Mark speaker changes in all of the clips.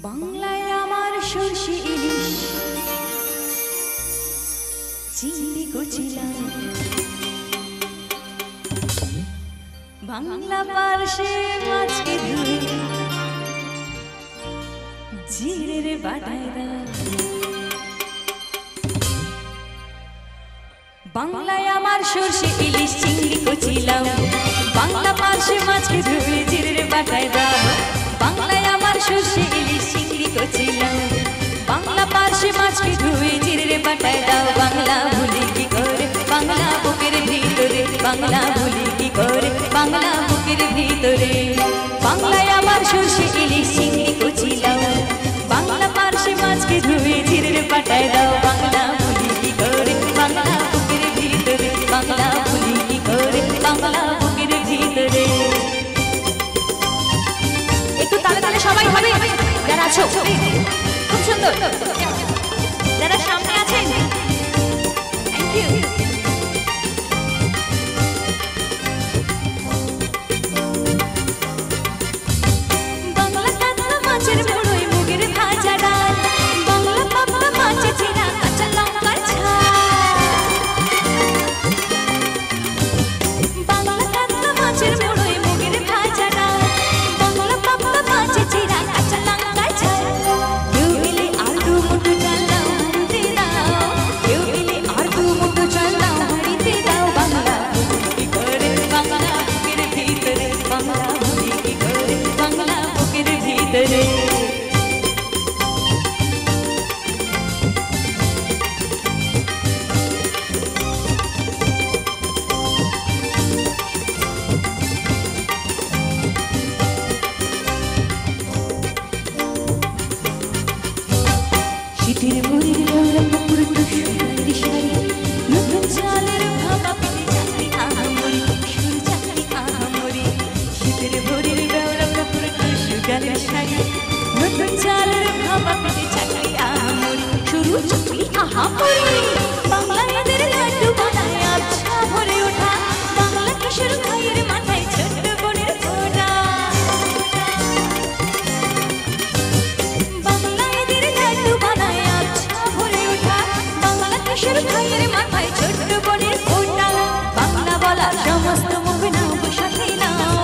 Speaker 1: বাংলায় আমার সর্ষে ইলিশ চিংড়ি কচিলা, বাংলা পার্শে মাছকে ধুয়ে জিরের বাটায় দাও। বাংলায় আমার সর্ষে ইলিশ চিংড়ি কচিলা, বাংলা পার্শে মাছকে ধুয়ে জিরের বাটায় দাও। বাংলায় আমার সর্ষে ইলিশ চিংড়ি কচিলা, বাংলা পার্শে মাছকে ধুয়ে জিরের বাটায় দাও। বাংলা ভুলি কি করে বাংলা বুকের ভিতরে, বাংলা ভুলি কি করে বাংলা বুকের ভিতরে। বাংলায় আমার সর্ষে ইলিশ চিংড়ি কচিলা, বাংলা পার্শে মাছকে ধুয়ে জিরের বাটায় দাও। বাংলা ভুলি কি করে বাংলা বুকের ভিতরে, বাংলা ভুলি কি করে বাংলা বুকের ভিতরে। একটু তালে তালে সবাই হবে যারা আছো, খুব সুন্দর যারা সামনে আছেন, থ্যাংক ইউ। বাংলা কাতলা মাছের মুড়োয় মুগের ভাজা ডাল, বাংলা পাবদা মাছে চিরা কাঁচা লঙ্কার ঝাল। বাংলা কাতলা মাছের মুড়োয় মুগের ভাজা ডাল, বাংলা পাবদা মাছে চিরা কাঁচা লঙ্কার ঝাল। কেউ দিলে আর দু মুঠো চাল দাও হাঁড়িতে দাও, কেউ দিলে আর দু মুঠো চাল দাও হাঁড়িতে দাও। বাংলা কি করে বাংলা বুকের ভিতরে, বাংলা ভুলি কি করে বাংলা বুকের ভিতরে। শীতের ভোরের বেলা পুকুর টুসুরের শাড়ি, নতুন চালের ভাপা পেটে চাকরি আহামরি, শুরু চাকরি আহামরি। শীতের ভোরের বেলা পুকুর টুসুরের শাড়ি, নতুন চালের ভাপা পেটে চাকরি আহামরি, শুরু চাকরি আহামরি। বাংলা এদের লাড্ডু বানায় আবছা ভরে ওঠা, বাংলা কিশোর ভাইয়ের মাথায় ছোট্ট বোনের ফোঁটা। বাংলা এদের লাড্ডু বানায় আবছা ভরে ওঠা, বাংলা কিশোর ভাইয়ের মাথায় ছোট্ট বোনের ফোঁটা। বাংলা বলা সমস্ত মুখ নাও সাথে নাও,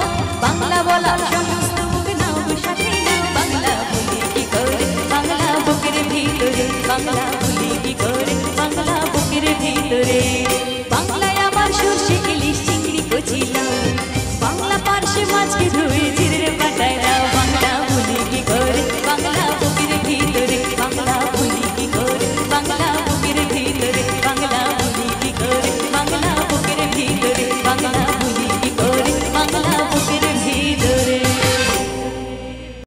Speaker 1: বাংলা বলা সমস্ত মুখ নাও সাথে নাও। বাংলা ভুলি কি করে বাংলা বুকের ভিতরে, বাংলা ভুলি কি করে বাংলা বুকের ভিতরে।